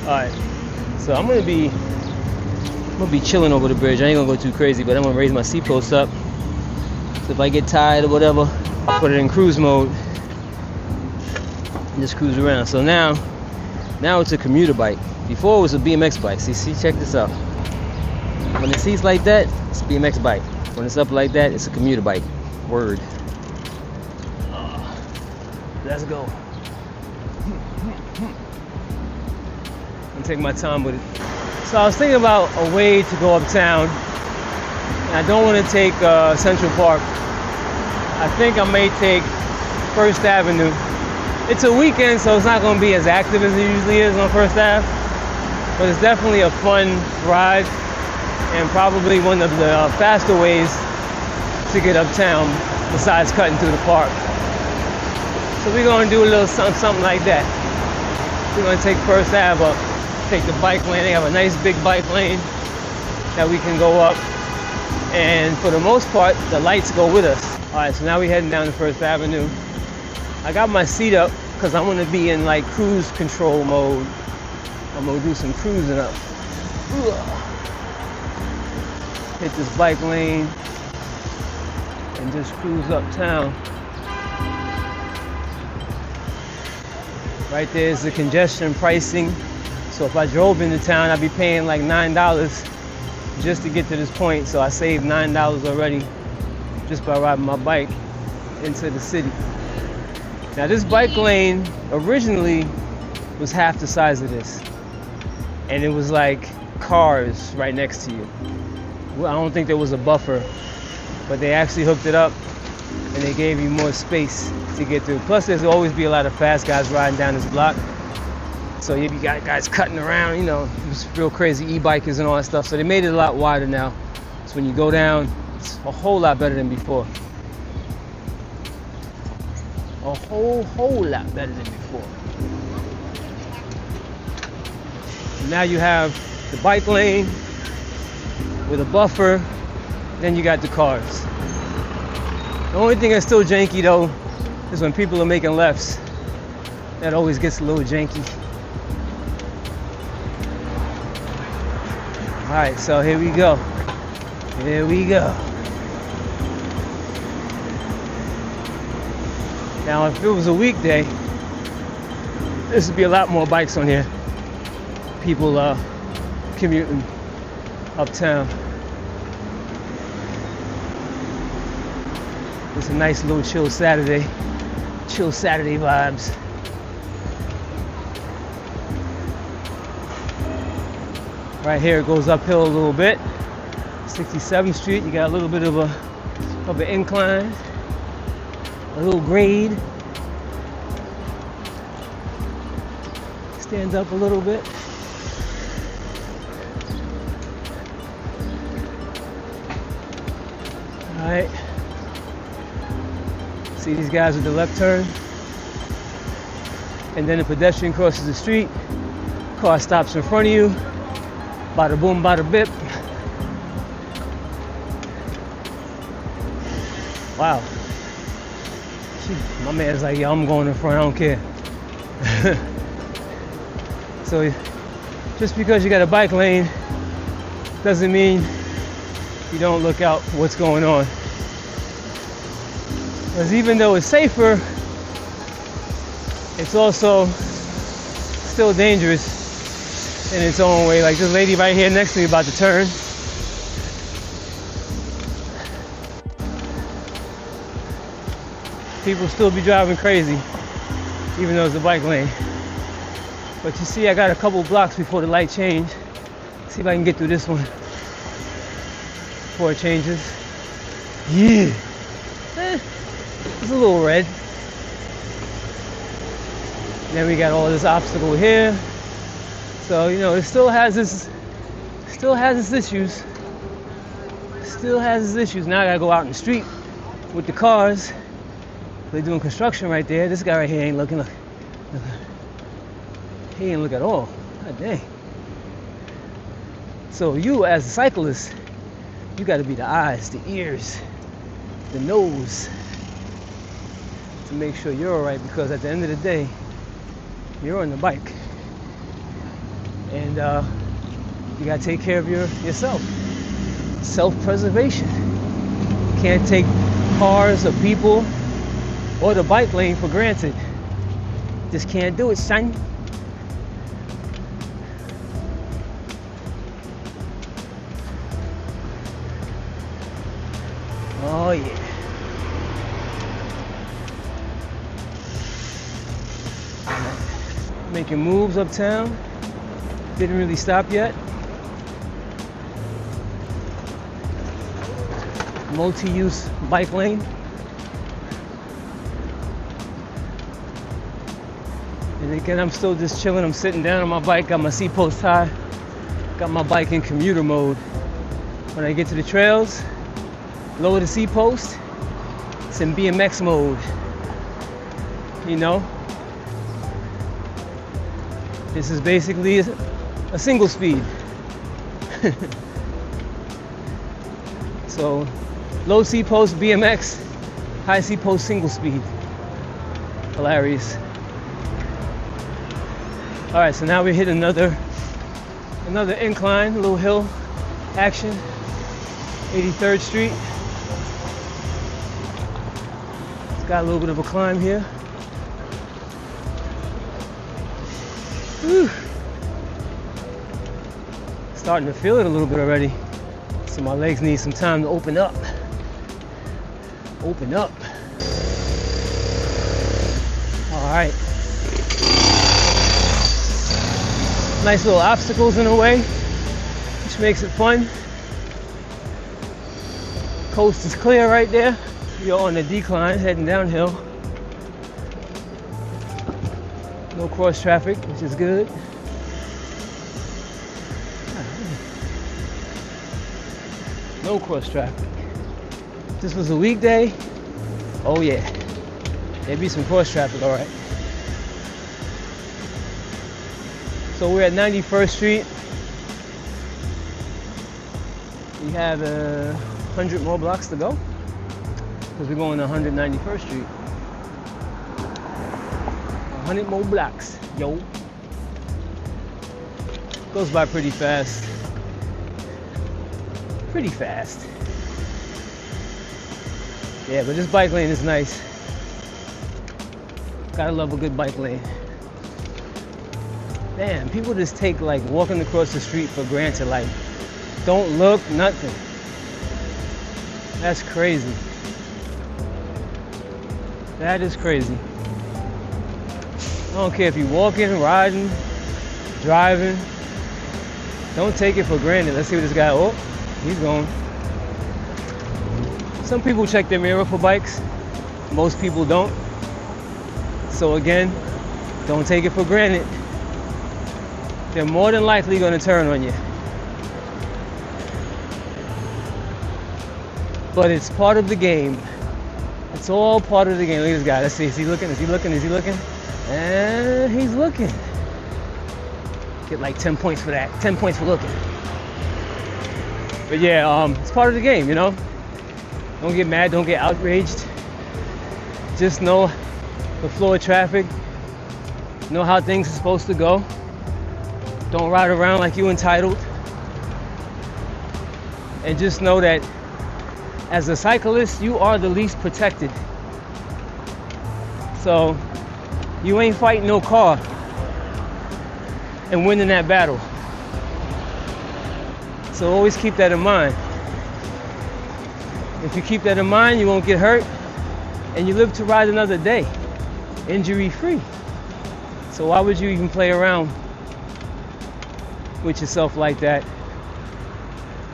Alright, so I'm gonna be chilling over the bridge. I ain't gonna go too crazy, but I'm gonna raise my seat post up. So if I get tired or whatever, I'll put it in cruise mode and just cruise around. So now it's a commuter bike. Before it was a BMX bike. See, check this out. When the seat's like that, it's a BMX bike. When it's up like that, it's a commuter bike. Word. Let's go. I'm taking my time with it. So I was thinking about a way to go uptown. And I don't want to take Central Park. I think I may take First Avenue. It's a weekend, so it's not going to be as active as it usually is on First Ave. But it's definitely a fun ride and probably one of the faster ways to get uptown besides cutting through the park. So we're going to do a little something like that. We're going to take First Ave up, take the bike lane. They have a nice big bike lane that we can go up. And for the most part, the lights go with us. All right, so now we're heading down to First Avenue. I got my seat up because I want to be in like cruise control mode. I'm going to do some cruising up. Hit this bike lane and just cruise uptown. Right there is the congestion pricing. So if I drove into town, I'd be paying like $9 just to get to this point. So I saved $9 already just by riding my bike into the city. Now this bike lane originally was half the size of this. And it was like cars right next to you. Well, I don't think there was a buffer, but they actually hooked it up and they gave you more space to get through. Plus there's always be a lot of fast guys riding down this block. So you got guys cutting around, you know, it's real crazy e-bikers and all that stuff. So they made it a lot wider now. So when you go down, it's a whole lot better than before. A whole lot better than before. Now you have the bike lane with a buffer, then you got the cars. The only thing that's still janky though is when people are making lefts. That always gets a little janky. All right, so here we go. Here we go. Now, if it was a weekday, this would be a lot more bikes on here. People commuting uptown. It's a nice little chill Saturday vibes. Right here it goes uphill a little bit. 67th Street, you got a little bit of an incline, a little grade. Stands up a little bit. All right. See these guys with the left turn? And then a pedestrian crosses the street. Car stops in front of you. Bada boom, bada bip. Wow. My man's like, yo, I'm going in front, I don't care. So just because you got a bike lane doesn't mean you don't look out for what's going on. Because even though it's safer, it's also still dangerous in its own way. Like this lady right here next to me about to turn. People still be driving crazy, even though it's a bike lane. But you see, I got a couple blocks before the light change. See if I can get through this one before it changes. Yeah. It's a little red. Then we got all this obstacle here. So, you know, it still has its issues. Still has its issues. Now I gotta go out in the street with the cars. They're doing construction right there. This guy right here ain't looking. Look. He ain't look at all. God dang. So you, as a cyclist, you gotta be the eyes, the ears, the nose to make sure you're all right, because at the end of the day, you're on the bike. And you gotta take care of yourself. Self-preservation. Can't take cars or people or the bike lane for granted. Just can't do it, son. Oh yeah. Making moves uptown. Didn't really stop yet. Multi-use bike lane. And again, I'm still just chilling. I'm sitting down on my bike, got my seat post high, got my bike in commuter mode. When I get to the trails, lower the seat post, it's in BMX mode. You know? This is basically a single speed. So, low seat post BMX, high seat post single speed. Hilarious. All right, so now we hit another incline, a little hill action. 83rd Street. It's got a little bit of a climb here. Whew. Starting to feel it a little bit already. So my legs need some time to open up. Open up. All right. Nice little obstacles in the way, which makes it fun. Coast is clear right there. You're on the decline, heading downhill. No cross traffic, which is good. No cross traffic. If this was a weekday, oh yeah, there'd be some cross traffic, all right. So we're at 91st Street. We have 100 more blocks to go because we're going to 191st Street. 100 more blocks, yo. Goes by pretty fast. Pretty fast. Yeah, but this bike lane is nice. Gotta love a good bike lane. Man, people just take like walking across the street for granted, like don't look, nothing. That's crazy. That is crazy. I don't care if you're walking, riding, driving. Don't take it for granted. Let's see what this guy, oh, he's going. Some people check their mirror for bikes. Most people don't. So again, don't take it for granted. They're more than likely going to turn on you. But it's part of the game. It's all part of the game. Look at this guy. Let's see. Is he looking? Is he looking? Is he looking? And he's looking. Get like 10 points for that. 10 points for looking. But yeah, it's part of the game, you know? Don't get mad. Don't get outraged. Just know the flow of traffic. Know how things are supposed to go. Don't ride around like you entitled. And just know that as a cyclist, you are the least protected. So you ain't fighting no car and winning that battle. So always keep that in mind. If you keep that in mind, you won't get hurt and you live to ride another day, injury-free. So why would you even play around with yourself like that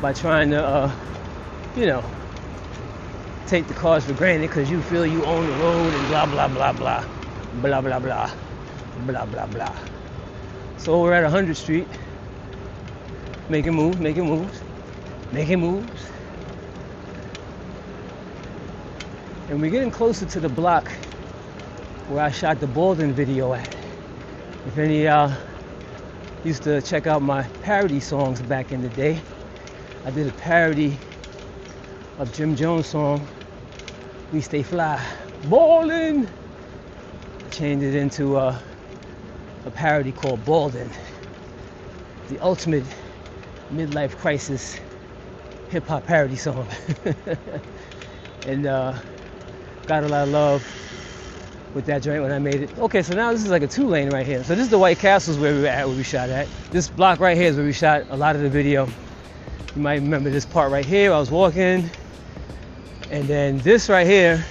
by trying to, you know, take the cars for granted because you feel you own the road and blah, blah, blah, blah, blah, blah, blah, blah, blah, blah. So we're at 100th Street, making moves, making moves, making moves. And we're getting closer to the block where I shot the Baldwin video at. If any of y'all used to check out my parody songs back in the day, I did a parody of Jim Jones' song, We Stay Fly, Ballin'. Changed it into a parody called Baldwin. the ultimate midlife crisis hip-hop parody song. And got a lot of love with that joint when I made it. Okay, so now this is like a 2-lane right here. So this is the White Castles where we were at, where we shot at. This block right here is where we shot a lot of the video. You might remember this part right here. I was walking, and then this right here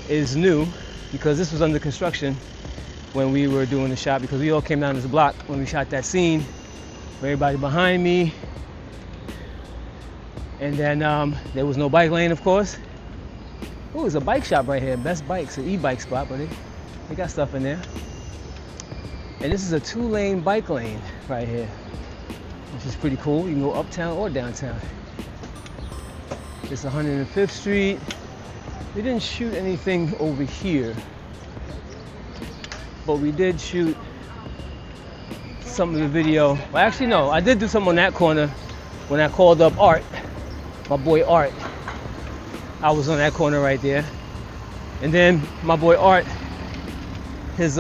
is new because this was under construction when we were doing the shot, because we all came down this block when we shot that scene. Everybody behind me. And then there was no bike lane, of course. Oh, there's a bike shop right here. Best Bikes, an e-bike spot, but they got stuff in there. And this is a 2-lane bike lane right here, which is pretty cool. You can go uptown or downtown. It's 105th Street. We didn't shoot anything over here, but we did shoot some of the video. Well, actually, no, I did do something on that corner when I called up Art, my boy Art. I was on that corner right there. And then my boy Art, his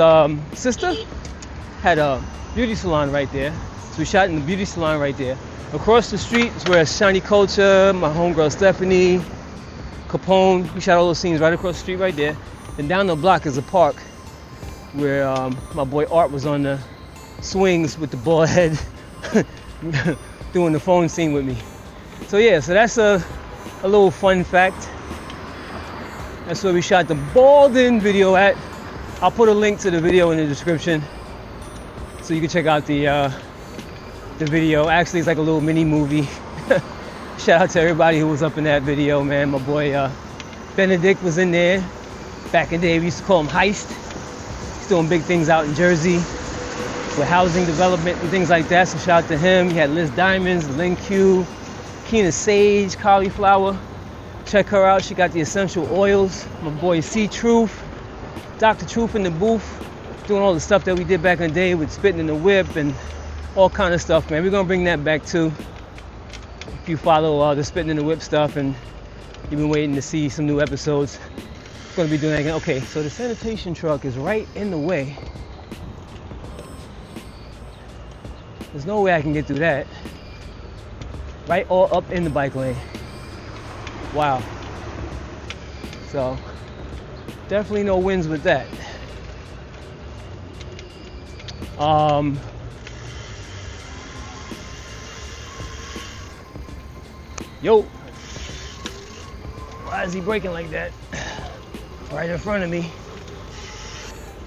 sister had a beauty salon right there. So we shot in the beauty salon right there. Across the street is where Shiny Culture, my homegirl Stephanie, Capone, we shot all those scenes right across the street right there. And down the block is a park where my boy Art was on the swings with the bald head doing the phone scene with me. So yeah, so that's a little fun fact. That's where we shot the Baldwin video at. I'll put a link to the video in the description so you can check out the video. Actually, it's like a little mini movie. Shout out to everybody who was up in that video, man. My boy Benedict was in there. Back in the day, we used to call him Heist. He's doing big things out in Jersey with housing development and things like that. So shout out to him. He had Liz Diamonds, Lynn Q, Keena Sage, Cauliflower. Check her out. She got the essential oils. My boy C Truth, Dr. Truth in the booth, doing all the stuff that we did back in the day with spitting in the whip and all kind of stuff, man. We're gonna bring that back too. If you follow the spitting in the whip stuff and you've been waiting to see some new episodes, we're gonna be doing that again. Okay, so the sanitation truck is right in the way. There's no way I can get through that. Right all up in the bike lane. Wow. So definitely no wins with that. Yo, why is he braking like that? Right in front of me.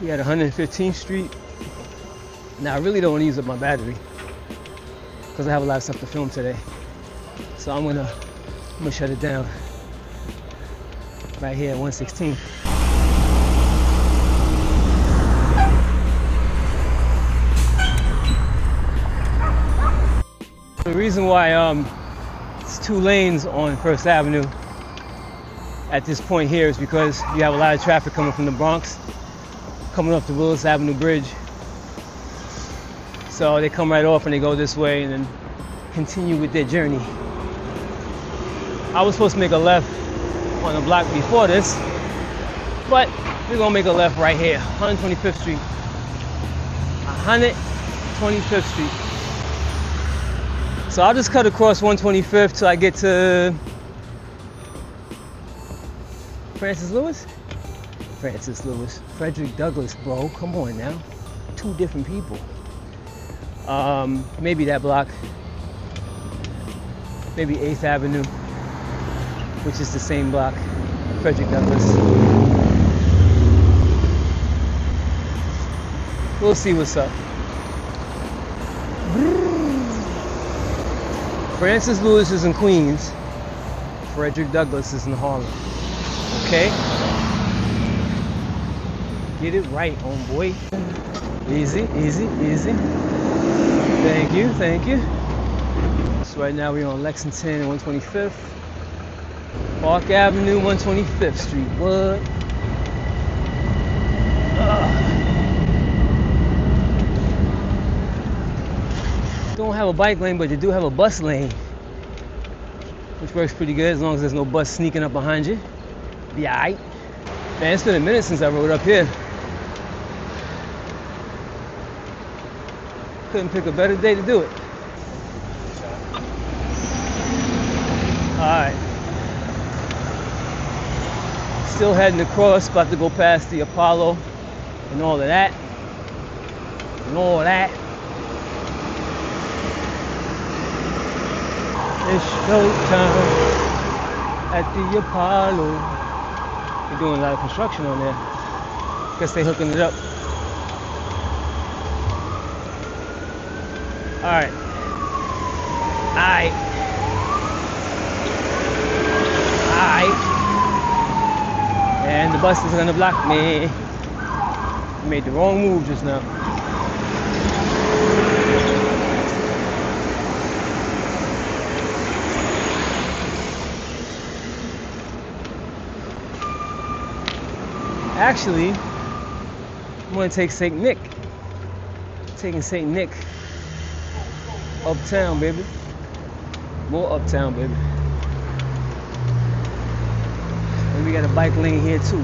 We at 115th Street. Now I really don't want to use up my battery because I have a lot of stuff to film today. So I'm gonna shut it down right here at 116. The reason why it's 2 lanes on First Avenue at this point here is because you have a lot of traffic coming from the Bronx, coming up the Willis Avenue Bridge. So they come right off and they go this way and then continue with their journey. I was supposed to make a left on the block before this, but we're gonna make a left right here, 125th Street. 125th Street. So I'll just cut across 125th till I get to Francis Lewis? Francis Lewis. Frederick Douglass, bro. Come on now. 2 different people. Maybe that block. Maybe 8th Avenue, which is the same block. Frederick Douglass. We'll see what's up. Francis Lewis is in Queens. Frederick Douglass is in Harlem. Okay? Get it right, homeboy. Easy, easy, easy. Thank you, thank you. So right now we're on Lexington and 125th. Park Avenue, 125th Street. What? Don't have a bike lane, but you do have a bus lane, which works pretty good as long as there's no bus sneaking up behind you. Be alright. Man, it's been a minute since I rode up here. couldn't pick a better day to do it. Alright. Still heading across, about to go past the Apollo and all of that. And all of that. It's showtime at the Apollo. They're doing a lot of construction on there. Guess they're hooking it up. Alright. Alright. And the bus is gonna block me. I made the wrong move just now. Actually, I'm gonna take St. Nick. Taking St. Nick uptown, baby. More uptown, baby. And we got a bike lane here too.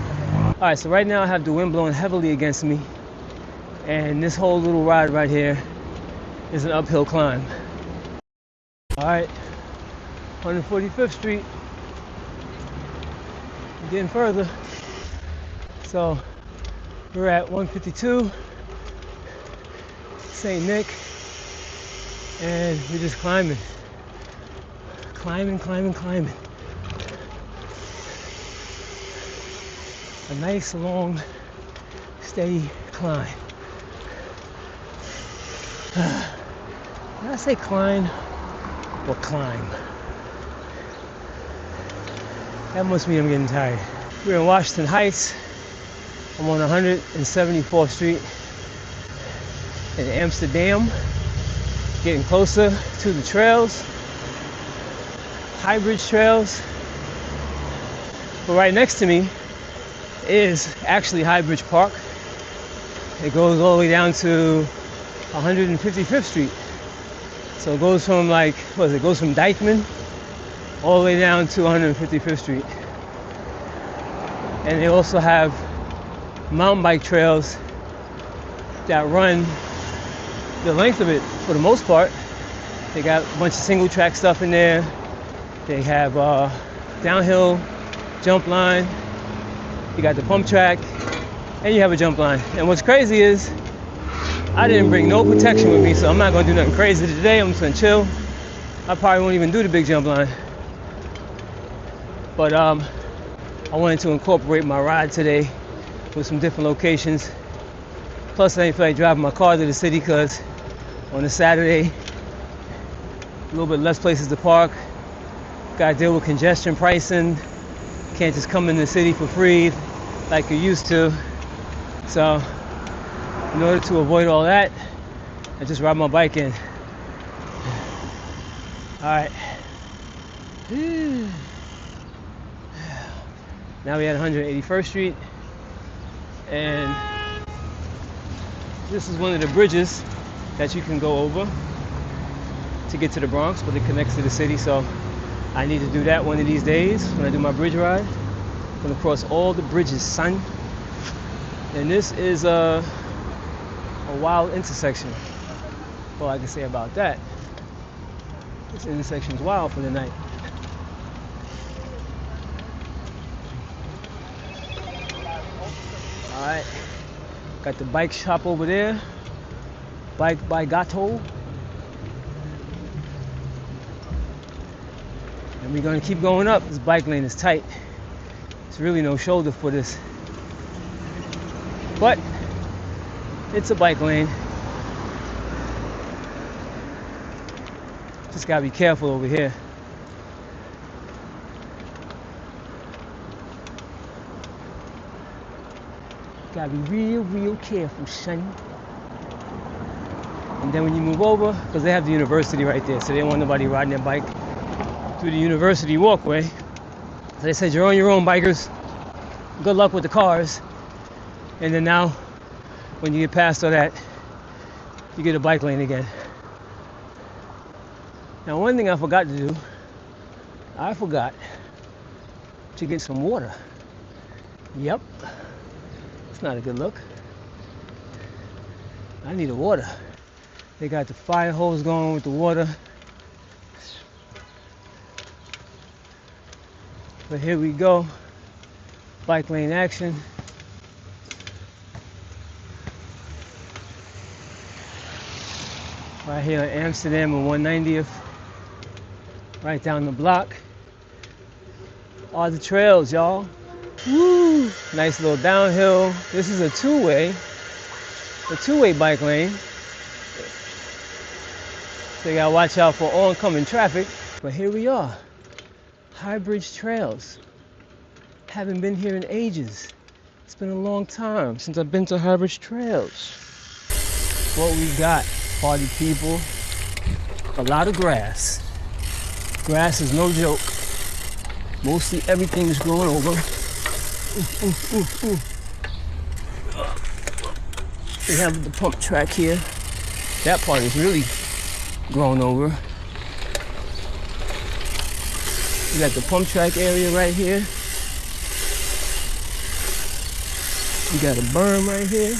Alright, so right now I have the wind blowing heavily against me. And this whole little ride right here is an uphill climb. Alright, 145th Street. I'm getting further. So we're at 152 St. Nick, and we're just climbing. Climbing. A nice, long, steady climb. Did I say climb or climb? That must mean I'm getting tired. We're in Washington Heights. I'm on 174th Street in Amsterdam, getting closer to the trails, Highbridge trails. But right next to me is actually Highbridge Park. It goes all the way down to 155th Street. So it goes from it goes from Dyckman all the way down to 155th Street. And they also have mountain bike trails that run the length of it for the most part. They got a bunch of single track stuff in there. They have downhill jump line. You got the pump track, and you have a jump line. And what's crazy is I didn't bring no protection with me, so I'm not gonna do nothing crazy today. I'm just gonna chill. I probably won't even do the big jump line. But I wanted to incorporate my ride today with some different locations. Plus, I didn't feel like driving my car to the city because on a Saturday, a little bit less places to park. Got to deal with congestion pricing. Can't just come in the city for free like you used to. So, in order to avoid all that, I just ride my bike in. All right. Now we're at 181st Street. And this is one of the bridges that you can go over to get to the Bronx, but it connects to the city. So I need to do that one of these days when I do my bridge ride. I'm gonna cross all the bridges, son. And this is a wild intersection. All I can say about that. This intersection's wild for the night. Alright, got the bike shop over there. Bike by Gato. And we're gonna keep going up. This bike lane is tight. There's really no shoulder for this. But it's a bike lane. Just gotta be careful over here. Gotta be real careful, son. And then when you move over, because they have the university right there, so they don't want nobody riding their bike through the university walkway. So they said, you're on your own, bikers. Good luck with the cars. And then now, when you get past all that, you get a bike lane again. Now, one thing I forgot to do, I forgot to get some water. Yep. It's not a good look. I need a water. They got the fire hose going with the water. But here we go. Bike lane action. Right here in Amsterdam and 190th. Right down the block. All the trails, y'all. Woo! Nice little downhill. This is a two-way bike lane. So you gotta watch out for oncoming traffic. But here we are, Highbridge Trails. Haven't been here in ages. It's been a long time since I've been to Highbridge Trails. What we got, party people? A lot of grass. Grass is no joke. Mostly everything is growing over. We have the pump track here. That part is really grown over. We got the pump track area right here. We got a berm right here.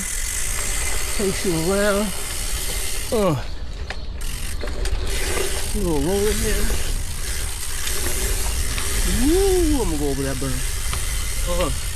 Takes you around. A little roller here. Woo! I'm gonna go over that berm.